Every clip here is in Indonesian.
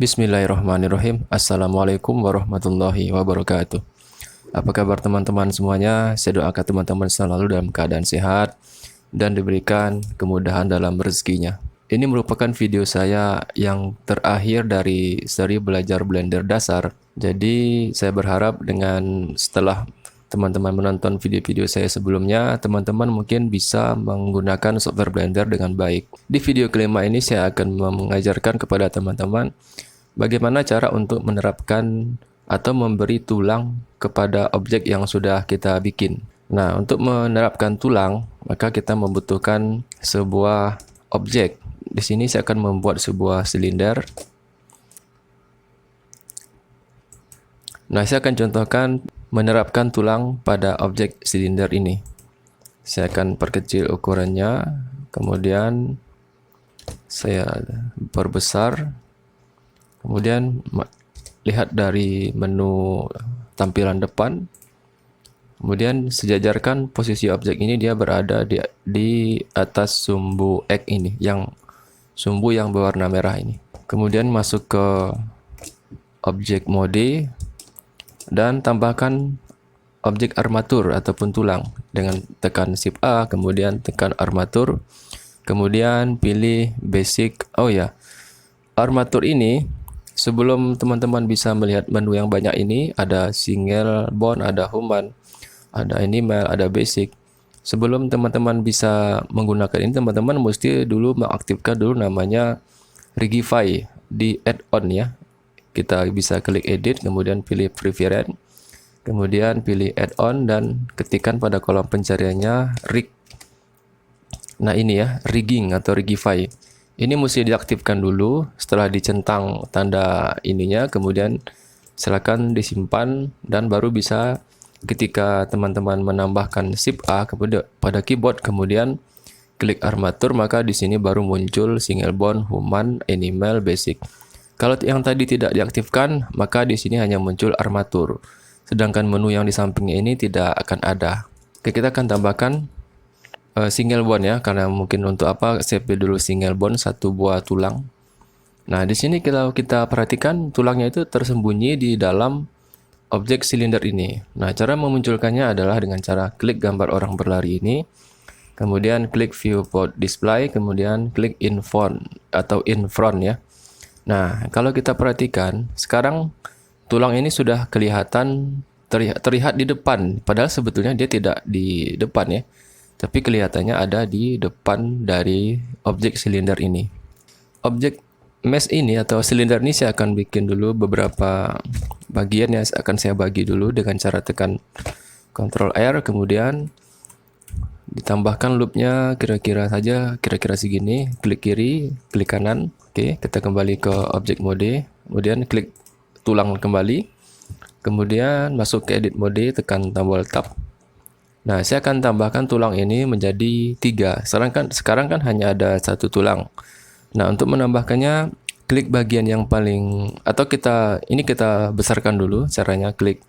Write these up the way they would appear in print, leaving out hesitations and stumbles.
Bismillahirrahmanirrahim. Assalamualaikum warahmatullahi wabarakatuh. Apa kabar teman-teman semuanya? Saya doakan teman-teman selalu dalam keadaan sehat dan diberikan kemudahan dalam rezekinya. Ini merupakan video saya yang terakhir dari seri belajar Blender dasar. Jadi saya berharap dengan setelah teman-teman menonton video-video saya sebelumnya, teman-teman mungkin bisa menggunakan software Blender dengan baik. Di video kelima ini saya akan mengajarkan kepada teman-teman bagaimana cara untuk menerapkan atau memberi tulang kepada objek yang sudah kita bikin. Nah, untuk menerapkan tulang, maka kita membutuhkan sebuah objek. Di sini saya akan membuat sebuah silinder. Nah, saya akan contohkan menerapkan tulang pada objek silinder ini. Saya akan perkecil ukurannya, kemudian saya perbesar. Kemudian lihat dari menu tampilan depan. Kemudian sejajarkan posisi objek ini, dia berada di atas sumbu X ini, sumbu yang berwarna merah ini. Kemudian masuk ke objek mode dan tambahkan objek armatur ataupun tulang dengan tekan Shift A, kemudian tekan armatur, kemudian pilih basic. Oh ya, armatur ini sebelum teman-teman bisa melihat menu yang banyak ini, ada single bond, ada human, ada animal, ada basic. Sebelum teman-teman bisa menggunakan ini, teman-teman mesti dulu mengaktifkan dulu namanya Rigify di add-on ya. Kita bisa klik edit, kemudian pilih preference, kemudian pilih add-on dan ketikkan pada kolom pencariannya rig. Nah ini ya, rigging atau rigify. Ini mesti diaktifkan dulu. Setelah dicentang tanda ininya, kemudian silakan disimpan dan baru bisa ketika teman-teman menambahkan Shift A kemudian pada keyboard, kemudian klik armatur, maka di sini baru muncul single bond, human, animal, basic. Kalau yang tadi tidak diaktifkan, maka di sini hanya muncul armatur. Sedangkan menu yang di sampingnya ini tidak akan ada. Oke, kita akan tambahkan single bond ya, karena mungkin untuk apa save dulu single bond, satu buah tulang. Nah, di sini kalau kita perhatikan tulangnya itu tersembunyi di dalam objek silinder ini. Nah, cara memunculkannya adalah dengan cara klik gambar orang berlari ini, kemudian klik viewport display, kemudian klik in front atau in front ya. Nah, kalau kita perhatikan, sekarang tulang ini sudah kelihatan terlihat di depan, padahal sebetulnya dia tidak di depan ya, tapi kelihatannya ada di depan dari objek silinder ini. Objek mesh ini atau silinder ini saya akan bikin dulu beberapa bagian yang akan saya bagi dulu dengan cara tekan Ctrl R, kemudian ditambahkan loopnya kira-kira segini, klik kiri, klik kanan. Oke, kita kembali ke objek mode, kemudian klik tulang kembali, kemudian masuk ke edit mode, tekan tombol tab. Nah, saya akan tambahkan tulang ini menjadi 3. Sekarang kan hanya ada satu tulang. Nah, untuk menambahkannya, klik bagian yang paling, atau kita besarkan dulu caranya, klik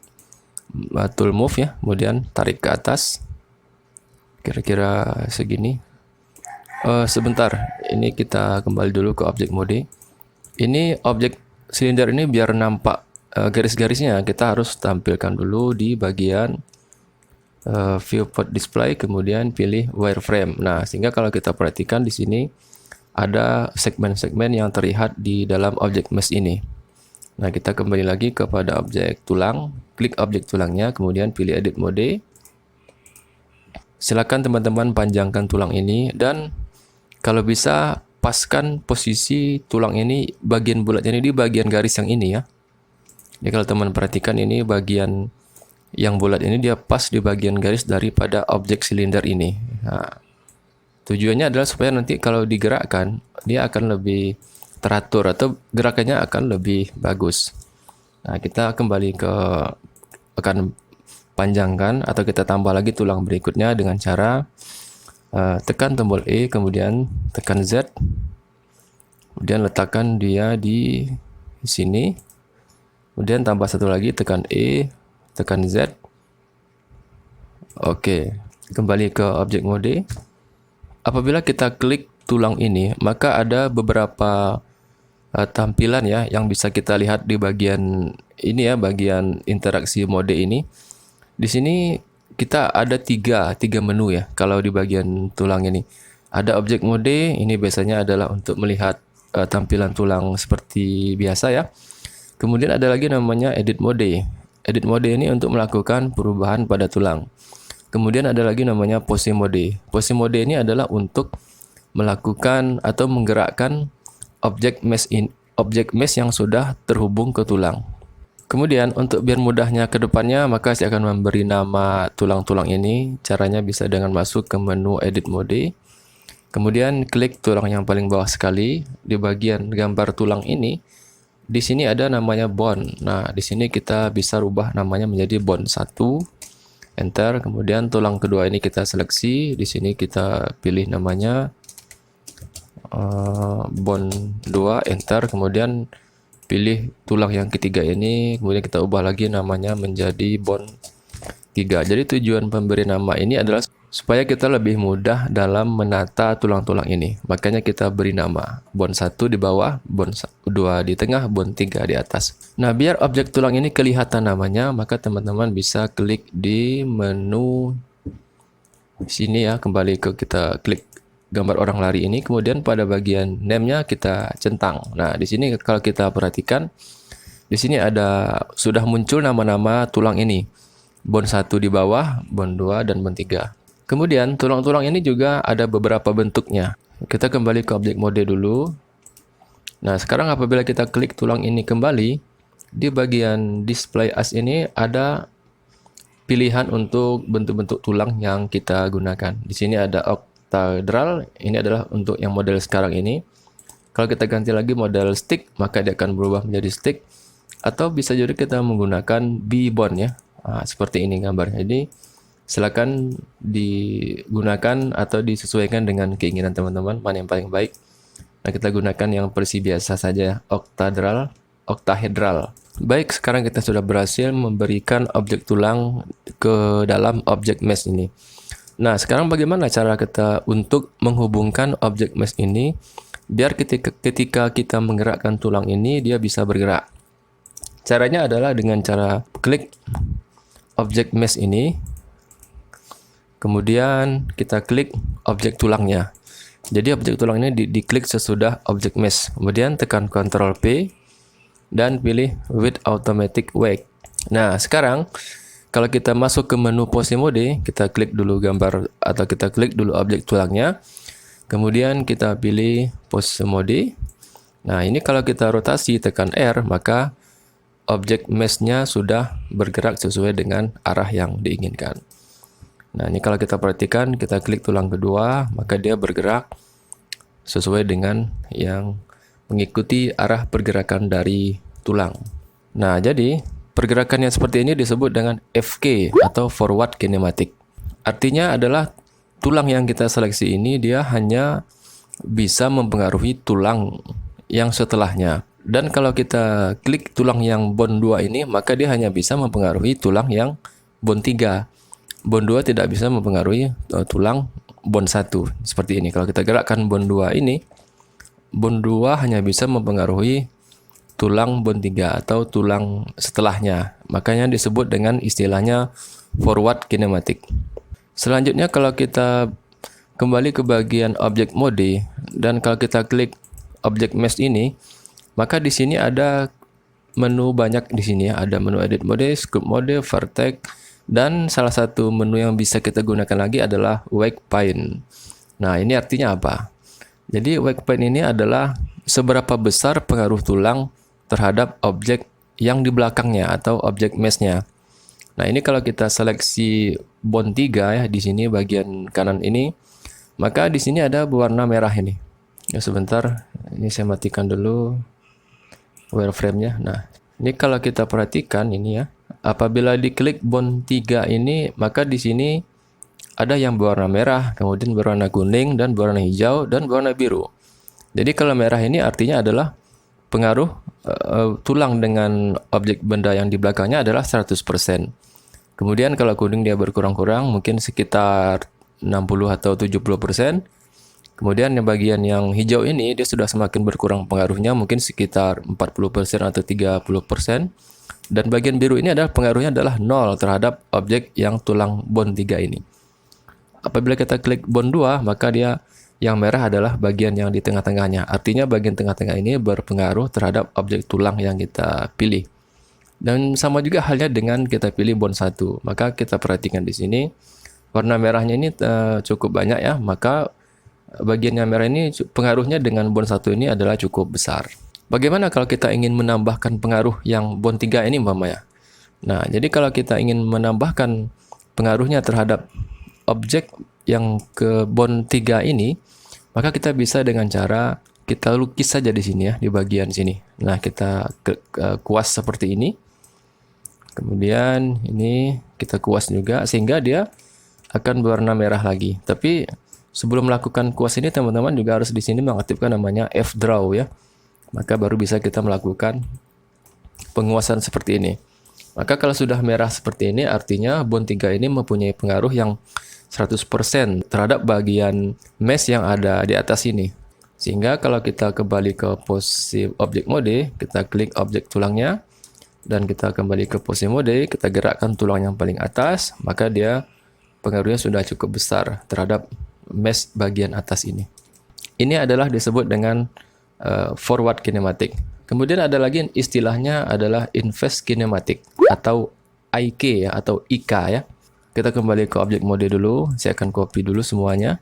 tool move ya, kemudian tarik ke atas, kira-kira segini. Sebentar, ini kita kembali dulu ke objek mode. Ini objek silinder ini biar nampak garis-garisnya, kita harus tampilkan dulu di bagian viewport display, kemudian pilih wireframe. Nah, sehingga kalau kita perhatikan di sini ada segmen-segmen yang terlihat di dalam objek mesh ini. Nah, kita kembali lagi kepada objek tulang, klik objek tulangnya, kemudian pilih edit mode. Silakan teman-teman panjangkan tulang ini dan kalau bisa paskan posisi tulang ini, bagian bulatnya ini di bagian garis yang ini ya. Jadi kalau teman perhatikan ini bagian yang bulat ini dia pas di bagian garis daripada objek silinder ini. Nah, tujuannya adalah supaya nanti kalau digerakkan dia akan lebih teratur atau gerakannya akan lebih bagus. Nah, kita kembali akan panjangkan atau kita tambah lagi tulang berikutnya dengan cara tekan tombol E, kemudian tekan Z, kemudian letakkan dia di sini, kemudian tambah satu lagi, tekan E, tekan Z. Oke, kembali ke objek mode. Apabila kita klik tulang ini, maka ada beberapa tampilan ya yang bisa kita lihat di bagian ini ya, bagian interaksi mode ini. Di sini kita ada tiga menu ya. Kalau di bagian tulang ini ada objek mode, ini biasanya adalah untuk melihat tampilan tulang seperti biasa ya. Kemudian ada lagi namanya edit mode. Edit mode ini untuk melakukan perubahan pada tulang. Kemudian ada lagi namanya pose mode. Pose mode ini adalah untuk melakukan atau menggerakkan objek mesh yang sudah terhubung ke tulang. Kemudian untuk biar mudahnya ke depannya, maka saya akan memberi nama tulang-tulang ini. Caranya bisa dengan masuk ke menu edit mode. Kemudian klik tulang yang paling bawah sekali. Di bagian gambar tulang ini, di sini ada namanya bone. Nah, di sini kita bisa rubah namanya menjadi bone 1. Enter. Kemudian tulang kedua ini kita seleksi. Di sini kita pilih namanya bone 2. Enter. Kemudian pilih tulang yang ketiga ini. Kemudian kita ubah lagi namanya menjadi bone 3. Jadi tujuan pemberi nama ini adalah supaya kita lebih mudah dalam menata tulang-tulang ini. Makanya kita beri nama bone 1 di bawah, bone 2 di tengah, bone 3 di atas. Nah, biar objek tulang ini kelihatan namanya, maka teman-teman bisa klik di menu sini ya, kembali ke kita klik gambar orang lari ini, kemudian pada bagian name-nya kita centang. Nah, di sini kalau kita perhatikan, di sini ada sudah muncul nama-nama tulang ini. Bone 1 di bawah, bone 2 dan bone 3. Kemudian tulang-tulang ini juga ada beberapa bentuknya. Kita kembali ke objek mode dulu. Nah, sekarang apabila kita klik tulang ini kembali, di bagian display as ini ada pilihan untuk bentuk-bentuk tulang yang kita gunakan. Di sini ada octahedral, ini adalah untuk yang model sekarang ini. Kalau kita ganti lagi model stick, maka dia akan berubah menjadi stick. Atau bisa juga kita menggunakan B-bone ya. Nah, seperti ini gambarnya. Jadi silakan digunakan atau disesuaikan dengan keinginan teman-teman mana yang paling baik. Nah, kita gunakan yang versi biasa saja, octahedral. Baik, sekarang kita sudah berhasil memberikan objek tulang ke dalam objek mesh ini. Nah, sekarang bagaimana cara kita untuk menghubungkan objek mesh ini biar ketika kita menggerakkan tulang ini dia bisa bergerak. Caranya adalah dengan cara klik objek mesh ini. Kemudian kita klik objek tulangnya. Jadi objek tulang ini diklik sesudah objek mesh. Kemudian tekan Ctrl P dan pilih with automatic wake. Nah, sekarang kalau kita masuk ke menu pose mode, kita klik dulu gambar atau kita klik dulu objek tulangnya. Kemudian kita pilih pose mode. Nah, ini kalau kita rotasi tekan R, maka objek mesh-nya sudah bergerak sesuai dengan arah yang diinginkan. Nah, ini kalau kita perhatikan, kita klik tulang kedua, maka dia bergerak sesuai dengan yang mengikuti arah pergerakan dari tulang. Nah, jadi pergerakan yang seperti ini disebut dengan FK atau forward kinematic. Artinya adalah tulang yang kita seleksi ini dia hanya bisa mempengaruhi tulang yang setelahnya. Dan kalau kita klik tulang yang bone 2 ini, maka dia hanya bisa mempengaruhi tulang yang bone 3. Bone 2 tidak bisa mempengaruhi tulang bone 1. Seperti ini. Kalau kita gerakkan bone 2 ini, bone 2 hanya bisa mempengaruhi tulang bone 3 atau tulang setelahnya. Makanya disebut dengan istilahnya forward kinematic. Selanjutnya kalau kita kembali ke bagian object mode dan kalau kita klik object mesh ini, maka di sini ada menu banyak di sini ya. Ada menu edit mode, scope mode, vertex, dan salah satu menu yang bisa kita gunakan lagi adalah wake point. Nah, ini artinya apa? Jadi wake point ini adalah seberapa besar pengaruh tulang terhadap objek yang di belakangnya atau objek mesh-nya. Nah, ini kalau kita seleksi bone 3 ya di sini bagian kanan ini, maka di sini ada berwarna merah ini. Ya, sebentar, ini saya matikan dulu wireframe-nya. Nah, ini kalau kita perhatikan ini ya, apabila diklik bone 3 ini, maka di sini ada yang berwarna merah, kemudian berwarna kuning, dan berwarna hijau, dan berwarna biru. Jadi kalau merah ini artinya adalah pengaruh tulang dengan objek benda yang di belakangnya adalah 100%. Kemudian kalau kuning dia berkurang-kurang, mungkin sekitar 60 atau 70%. Kemudian yang bagian yang hijau ini dia sudah semakin berkurang pengaruhnya, mungkin sekitar 40% atau 30%. Dan bagian biru ini adalah pengaruhnya adalah 0 terhadap objek yang tulang bond 3 ini. Apabila kita klik bond 2, maka dia yang merah adalah bagian yang di tengah-tengahnya. Artinya bagian tengah-tengah ini berpengaruh terhadap objek tulang yang kita pilih. Dan sama juga halnya dengan kita pilih bond 1. Maka kita perhatikan di sini warna merahnya ini cukup banyak ya. Maka bagian yang merah ini pengaruhnya dengan bond 1 ini adalah cukup besar. Bagaimana kalau kita ingin menambahkan pengaruh yang bond 3 ini umpamanya? Nah, jadi kalau kita ingin menambahkan pengaruhnya terhadap objek yang ke bond 3 ini, maka kita bisa dengan cara kita lukis saja di sini ya, di bagian sini. Nah, kita kuas seperti ini. Kemudian ini kita kuas juga sehingga dia akan berwarna merah lagi. Tapi sebelum melakukan kuas ini, teman-teman juga harus di sini mengaktifkan namanya F-Draw ya. Maka baru bisa kita melakukan penguasan seperti ini. Maka kalau sudah merah seperti ini, artinya bond 3 ini mempunyai pengaruh yang 100% terhadap bagian mesh yang ada di atas ini. Sehingga kalau kita kembali ke posisi object mode, kita klik objek tulangnya, dan kita kembali ke posisi mode, kita gerakkan tulang yang paling atas, maka dia pengaruhnya sudah cukup besar terhadap mesh bagian atas ini. Ini adalah disebut dengan forward kinematic. Kemudian ada lagi istilahnya adalah inverse kinematic atau IK ya, atau IK ya. Kita kembali ke objek mode dulu. Saya akan copy dulu semuanya.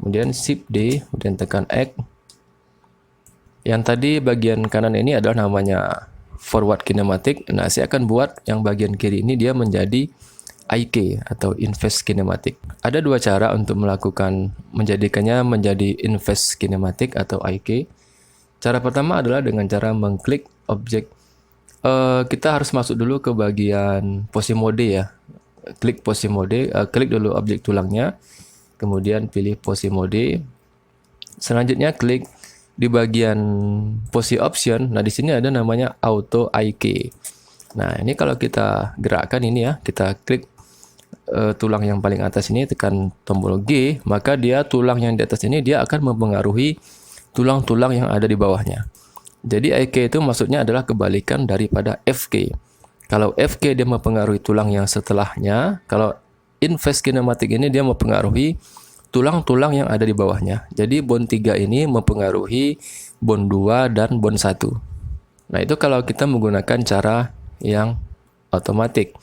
Kemudian Shift D, kemudian tekan X. Yang tadi bagian kanan ini adalah namanya forward kinematic. Nah, saya akan buat yang bagian kiri ini dia menjadi IK atau inverse kinematic. Ada dua cara untuk menjadikannya menjadi inverse kinematic atau IK. Cara pertama adalah dengan cara mengklik objek. Kita harus masuk dulu ke bagian posisi mode ya. Klik posisi mode, klik dulu objek tulangnya, kemudian pilih posisi mode. Selanjutnya klik di bagian posisi option. Nah, di sini ada namanya auto IK. Nah, ini kalau kita gerakkan ini ya, kita klik tulang yang paling atas ini, tekan tombol G, maka dia tulang yang di atas ini dia akan mempengaruhi tulang-tulang yang ada di bawahnya. Jadi IK itu maksudnya adalah kebalikan daripada FK. Kalau FK dia mempengaruhi tulang yang setelahnya, kalau inverse kinematic ini dia mempengaruhi tulang-tulang yang ada di bawahnya. Jadi bond 3 ini mempengaruhi bond 2 dan bond 1. Nah, itu kalau kita menggunakan cara yang otomatis.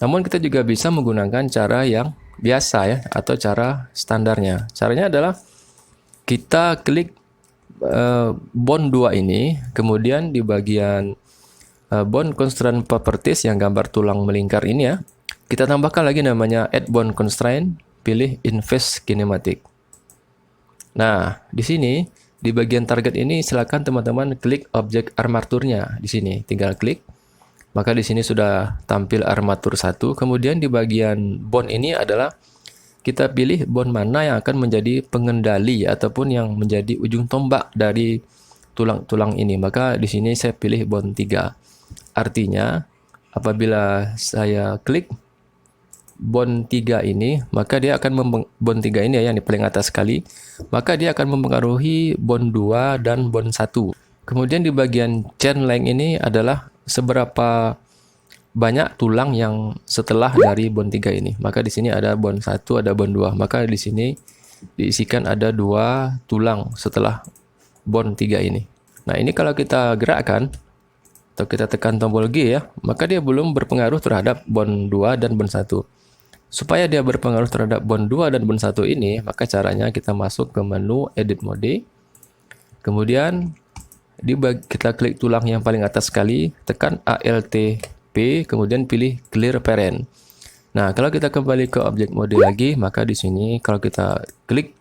Namun kita juga bisa menggunakan cara yang biasa ya, atau cara standarnya. Caranya adalah kita klik bond 2 ini, kemudian di bagian bond constraint properties yang gambar tulang melingkar ini ya, kita tambahkan lagi namanya add bond constraint, pilih inverse kinematic. Nah, di sini di bagian target ini silakan teman-teman klik objek armaturnya di sini, tinggal klik. Maka di sini sudah tampil armatur 1. Kemudian di bagian bond ini adalah kita pilih bond mana yang akan menjadi pengendali ataupun yang menjadi ujung tombak dari tulang-tulang ini. Maka di sini saya pilih bond 3. Artinya apabila saya klik bond 3 ini, maka dia akan bond 3 ini ya, yang di paling atas sekali, maka dia akan mempengaruhi bond 2 dan bond 1. Kemudian di bagian chain length ini adalah seberapa banyak tulang yang setelah dari bond 3 ini. Maka di sini ada bond 1, ada bond 2. Maka di sini diisikan ada 2 tulang setelah bond 3 ini. Nah, ini kalau kita gerakkan atau kita tekan tombol G ya, maka dia belum berpengaruh terhadap bond 2 dan bond 1. Supaya dia berpengaruh terhadap bond 2 dan bond 1 ini, maka caranya kita masuk ke menu edit mode. Kemudian kita klik tulang yang paling atas sekali, tekan Alt P, kemudian pilih clear parent. Nah, kalau kita kembali ke objek mode lagi, maka di sini kalau kita klik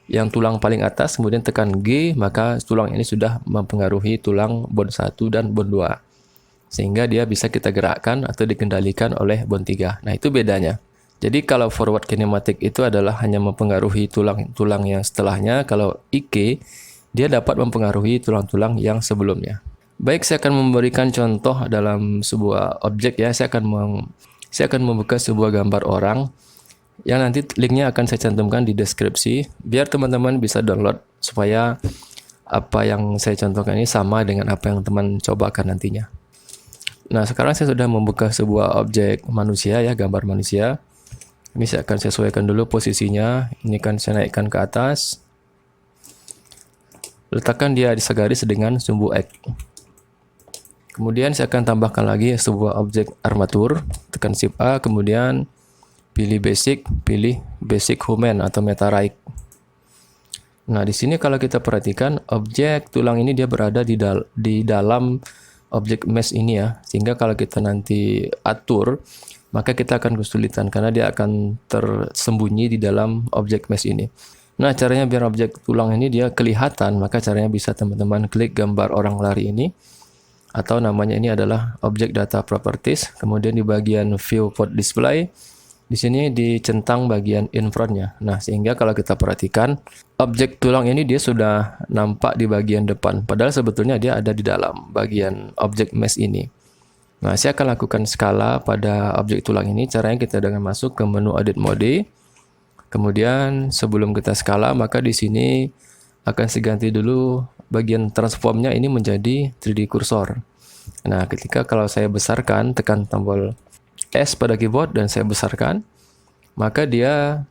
yang tulang paling atas, kemudian tekan G, maka tulang ini sudah mempengaruhi tulang bond 1 dan bond 2. Sehingga dia bisa kita gerakkan atau dikendalikan oleh bond 3. Nah, itu bedanya. Jadi kalau forward kinematic itu adalah hanya mempengaruhi tulang-tulang yang setelahnya. Kalau IK, dia dapat mempengaruhi tulang-tulang yang sebelumnya. Baik, saya akan memberikan contoh dalam sebuah objek ya. Saya akan membuka sebuah gambar orang. yang nanti linknya akan saya cantumkan di deskripsi biar teman-teman bisa download supaya apa yang saya contohkan ini sama dengan apa yang teman cobakan nantinya. Nah, sekarang saya sudah membuka sebuah objek manusia ya, gambar manusia. Ini saya akan sesuaikan dulu posisinya. Ini kan saya naikkan ke atas. Letakkan dia di segaris dengan sumbu X. Kemudian saya akan tambahkan lagi sebuah objek armatur. Tekan Shift A, kemudian pilih basic human atau meta right. Nah, di sini kalau kita perhatikan objek tulang ini dia berada di dalam objek mesh ini ya. Sehingga kalau kita nanti atur, maka kita akan kesulitan karena dia akan tersembunyi di dalam objek mesh ini. Nah, caranya biar objek tulang ini dia kelihatan, maka caranya bisa teman-teman klik gambar orang lari ini. Atau namanya ini adalah objek data properties. Kemudian di bagian view port display, di sini dicentang bagian in front-nya. Nah, sehingga kalau kita perhatikan, objek tulang ini dia sudah nampak di bagian depan. Padahal sebetulnya dia ada di dalam bagian objek mesh ini. Nah, saya akan lakukan skala pada objek tulang ini. Caranya kita dengan masuk ke menu edit mode. Kemudian sebelum kita skala, maka di sini akan saya ganti dulu bagian transformnya ini menjadi 3D cursor. Nah, ketika kalau saya besarkan, tekan tombol S pada keyboard dan saya besarkan, maka dia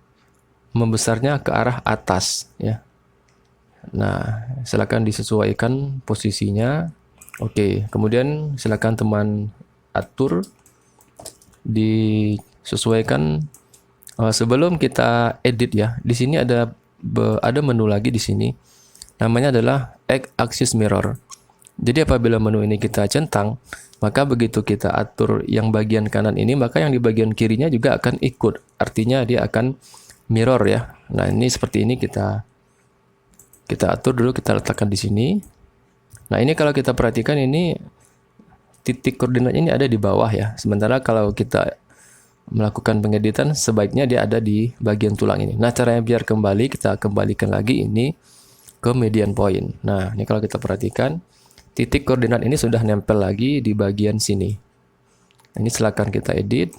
membesarnya ke arah atas ya. Nah, silakan disesuaikan posisinya. Oke, kemudian silakan teman atur disesuaikan. Sebelum kita edit ya, di sini ada menu lagi di sini. Namanya adalah X Axis Mirror. Jadi apabila menu ini kita centang, maka begitu kita atur yang bagian kanan ini, maka yang di bagian kirinya juga akan ikut. Artinya dia akan mirror ya. Nah, ini seperti ini kita atur dulu, kita letakkan di sini. Nah, ini kalau kita perhatikan ini titik koordinatnya ini ada di bawah ya. Sementara kalau kita melakukan pengeditan sebaiknya dia ada di bagian tulang ini. Nah, caranya biar kembali, kita kembalikan lagi ini ke median point. Nah, ini kalau kita perhatikan titik koordinat ini sudah nempel lagi di bagian sini. Ini silakan kita edit.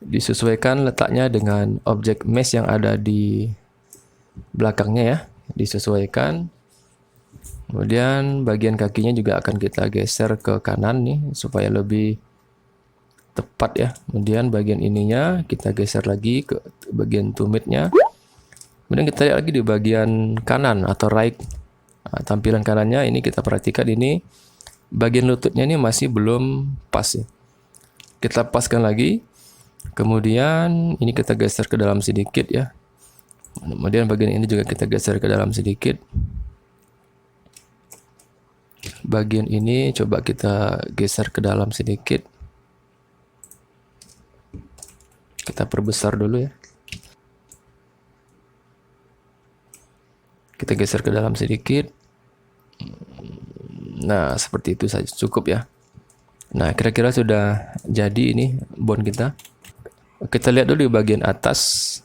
Disesuaikan letaknya dengan objek mesh yang ada di belakangnya ya. Disesuaikan. Kemudian bagian kakinya juga akan kita geser ke kanan nih supaya lebih tepat ya. Kemudian bagian ininya kita geser lagi ke bagian tumitnya. Kemudian kita lihat lagi di bagian kanan atau right. Nah, tampilan kanannya ini kita perhatikan ini bagian lututnya ini masih belum pas ya. Kita paskan lagi. Kemudian ini kita geser ke dalam sedikit ya. Kemudian bagian ini juga kita geser ke dalam sedikit. Bagian ini coba kita geser ke dalam sedikit. Kita perbesar dulu ya. Kita geser ke dalam sedikit. Nah, seperti itu saja cukup ya. Nah, kira-kira sudah jadi ini bone kita. Kita lihat dulu di bagian atas.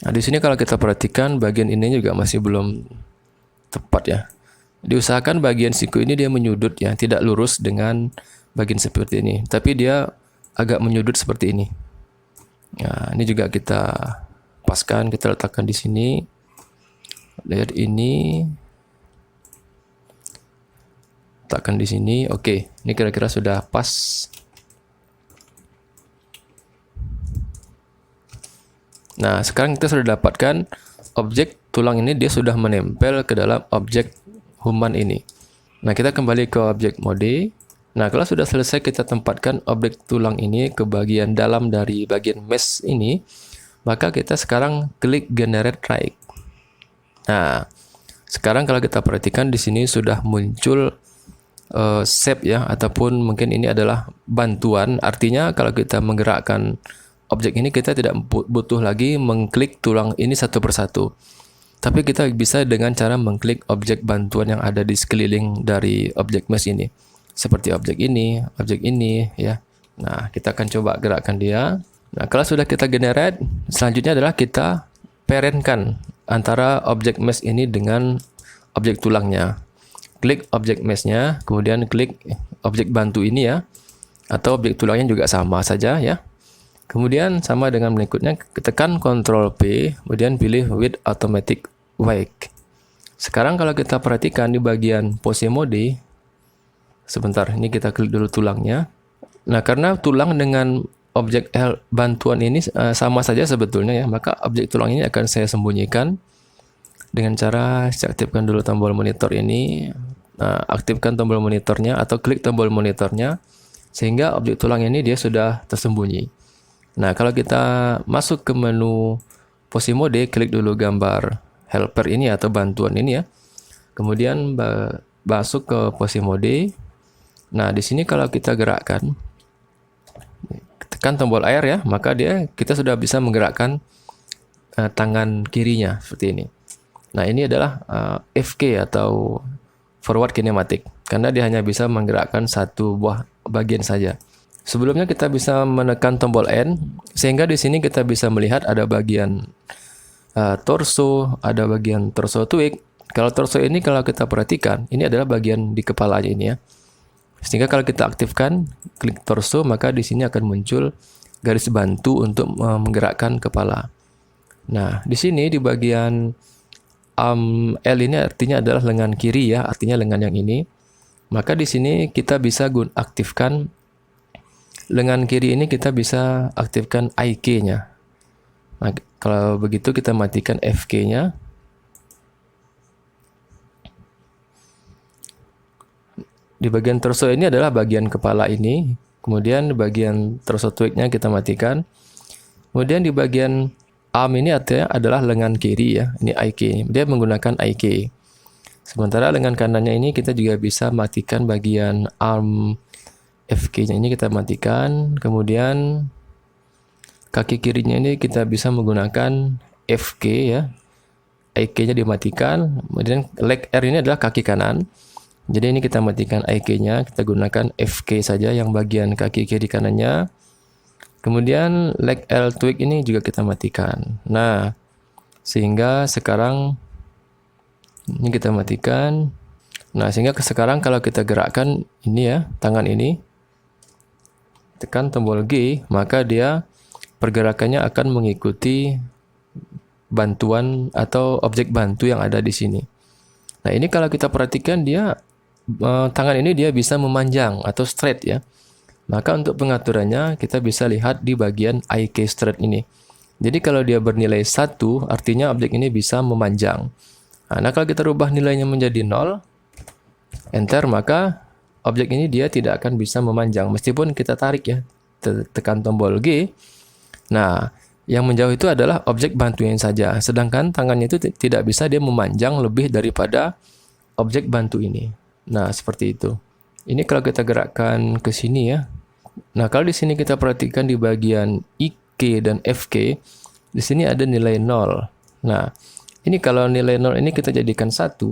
Nah, di sini kalau kita perhatikan bagian ini juga masih belum tepat ya. Diusahakan bagian siku ini dia menyudut ya, tidak lurus dengan bagian seperti ini. Tapi dia agak menyudut seperti ini. Nah, ini juga kita paskan, kita letakkan di sini. Lihat ini. Letakkan di sini. Oke, ini kira-kira sudah pas. Nah, sekarang kita sudah dapatkan objek tulang ini dia sudah menempel ke dalam objek human ini. Nah, kita kembali ke objek mode. Nah, kalau sudah selesai kita tempatkan objek tulang ini ke bagian dalam dari bagian mesh ini, maka kita sekarang klik generate right. Nah, sekarang kalau kita perhatikan di sini sudah muncul shape ya, ataupun mungkin ini adalah bantuan. Artinya kalau kita menggerakkan objek ini kita tidak butuh lagi mengklik tulang ini satu persatu. Tapi kita bisa dengan cara mengklik objek bantuan yang ada di sekeliling dari objek mesh ini. Seperti objek ini ya. Nah, kita akan coba gerakkan dia. Nah, kalau sudah kita generate, selanjutnya adalah kita parentkan antara objek mesh ini dengan objek tulangnya. Klik objek mesh-nya, kemudian klik objek bantu ini ya. atau objek tulangnya juga sama saja ya. Kemudian sama dengan berikutnya, tekan Ctrl P, kemudian pilih with automatic wake. Sekarang kalau kita perhatikan di bagian pose mode, sebentar, ini kita klik dulu tulangnya. Nah, karena tulang dengan objek bantuan ini sama saja sebetulnya ya, maka objek tulang ini akan saya sembunyikan dengan cara saya aktifkan dulu tombol monitor ini. Nah, aktifkan tombol monitornya atau klik tombol monitornya sehingga objek tulang ini dia sudah tersembunyi. Nah, kalau kita masuk ke menu pose mode, klik dulu gambar helper ini atau bantuan ini ya. Kemudian masuk ke pose mode. Nah, di sini kalau kita gerakkan, tekan tombol air ya, maka kita sudah bisa menggerakkan tangan kirinya seperti ini. Nah, ini adalah FK atau forward kinematic, karena dia hanya bisa menggerakkan satu buah bagian saja. Sebelumnya kita bisa menekan tombol N, sehingga di sini kita bisa melihat ada bagian torso, ada bagian torso twig. Kalau torso ini kalau kita perhatikan, ini adalah bagian di kepalanya ini ya. Sehingga kalau kita aktifkan, klik torso, maka di sini akan muncul garis bantu untuk menggerakkan kepala. Nah, di sini di bagian L ini artinya adalah lengan kiri ya, artinya lengan yang ini. Maka di sini kita bisa aktifkan lengan kiri ini, kita bisa aktifkan IK-nya. Nah, kalau begitu kita matikan FK-nya. Di bagian torso ini adalah bagian kepala ini. Kemudian di bagian torso twig-nya kita matikan. Kemudian di bagian arm ini artinya adalah lengan kiri ya. Ini IK. Dia menggunakan IK. Sementara lengan kanannya ini kita juga bisa matikan bagian arm FK-nya ini kita matikan. Kemudian kaki kirinya ini kita bisa menggunakan FK ya. IK-nya dimatikan. Kemudian leg R ini adalah kaki kanan. Jadi ini kita matikan IK-nya, kita gunakan FK saja yang bagian kaki kiri kanannya. Kemudian leg L twig ini juga kita matikan. Nah, sehingga sekarang ini kita matikan. Nah, sehingga sekarang kalau kita gerakkan ini ya, tangan ini, tekan tombol G, maka dia pergerakannya akan mengikuti bantuan atau objek bantu yang ada di sini. Nah, ini kalau kita perhatikan dia tangan ini dia bisa memanjang atau straight ya. Maka untuk pengaturannya kita bisa lihat di bagian IK straight ini. Jadi kalau dia bernilai 1, artinya objek ini bisa memanjang. Nah, kalau kita rubah nilainya menjadi 0, enter, maka objek ini dia tidak akan bisa memanjang meskipun kita tarik ya, tekan tombol G. Nah, yang menjauh itu adalah objek bantunya saja, sedangkan tangannya itu tidak bisa dia memanjang lebih daripada objek bantu ini. Nah, seperti itu. Ini kalau kita gerakkan ke sini ya. Nah, kalau di sini kita perhatikan di bagian IK dan FK, di sini ada nilai 0. Nah, ini kalau nilai 0 ini kita jadikan 1.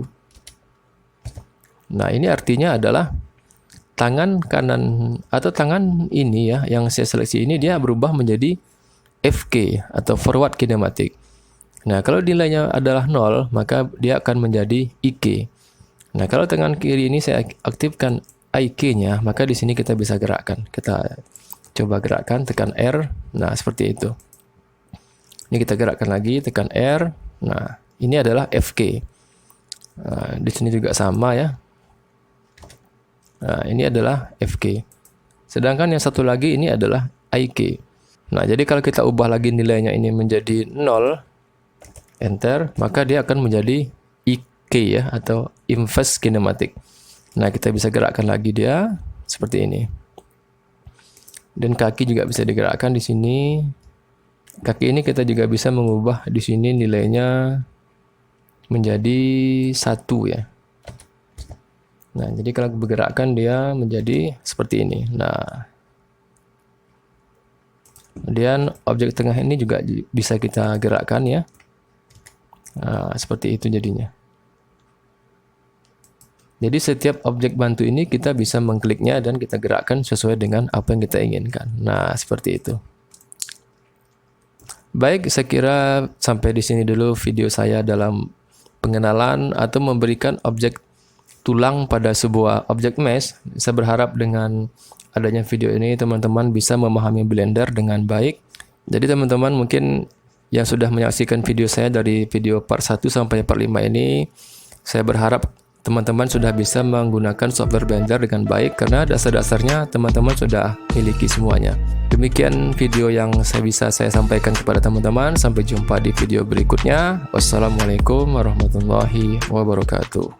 Nah, ini artinya adalah tangan kanan atau tangan ini ya, yang saya seleksi ini dia berubah menjadi FK atau forward kinematic. Nah, kalau nilainya adalah 0, maka dia akan menjadi IK. Nah, kalau tangan kiri ini saya aktifkan IK-nya, maka di sini kita bisa gerakkan. Kita coba gerakkan, tekan R. Nah, seperti itu. Ini kita gerakkan lagi, tekan R. Nah, ini adalah FK. Nah, di sini juga sama ya. Nah, ini adalah FK. Sedangkan yang satu lagi ini adalah IK. Nah, jadi kalau kita ubah lagi nilainya ini menjadi 0, enter, maka dia akan menjadi IK ya, atau inverse kinematic. Nah, kita bisa gerakkan lagi dia seperti ini. Dan kaki juga bisa digerakkan di sini. Kaki ini kita juga bisa mengubah di sini nilainya menjadi 1 ya. Nah, jadi kalau bergerakkan dia menjadi seperti ini. Nah, kemudian objek tengah ini juga bisa kita gerakkan ya. Nah, seperti itu jadinya. Jadi setiap objek bantu ini kita bisa mengkliknya dan kita gerakkan sesuai dengan apa yang kita inginkan. Nah, seperti itu. Baik, saya kira sampai di sini dulu video saya dalam pengenalan atau memberikan objek tulang pada sebuah objek mesh. Saya berharap dengan adanya video ini teman-teman bisa memahami Blender dengan baik. Jadi teman-teman mungkin yang sudah menyaksikan video saya dari video part 1 sampai part 5 ini, saya berharap teman-teman sudah bisa menggunakan software Blender dengan baik karena dasar-dasarnya teman-teman sudah miliki semuanya. Demikian video yang bisa saya sampaikan kepada teman-teman. Sampai jumpa di video berikutnya. Wassalamualaikum warahmatullahi wabarakatuh.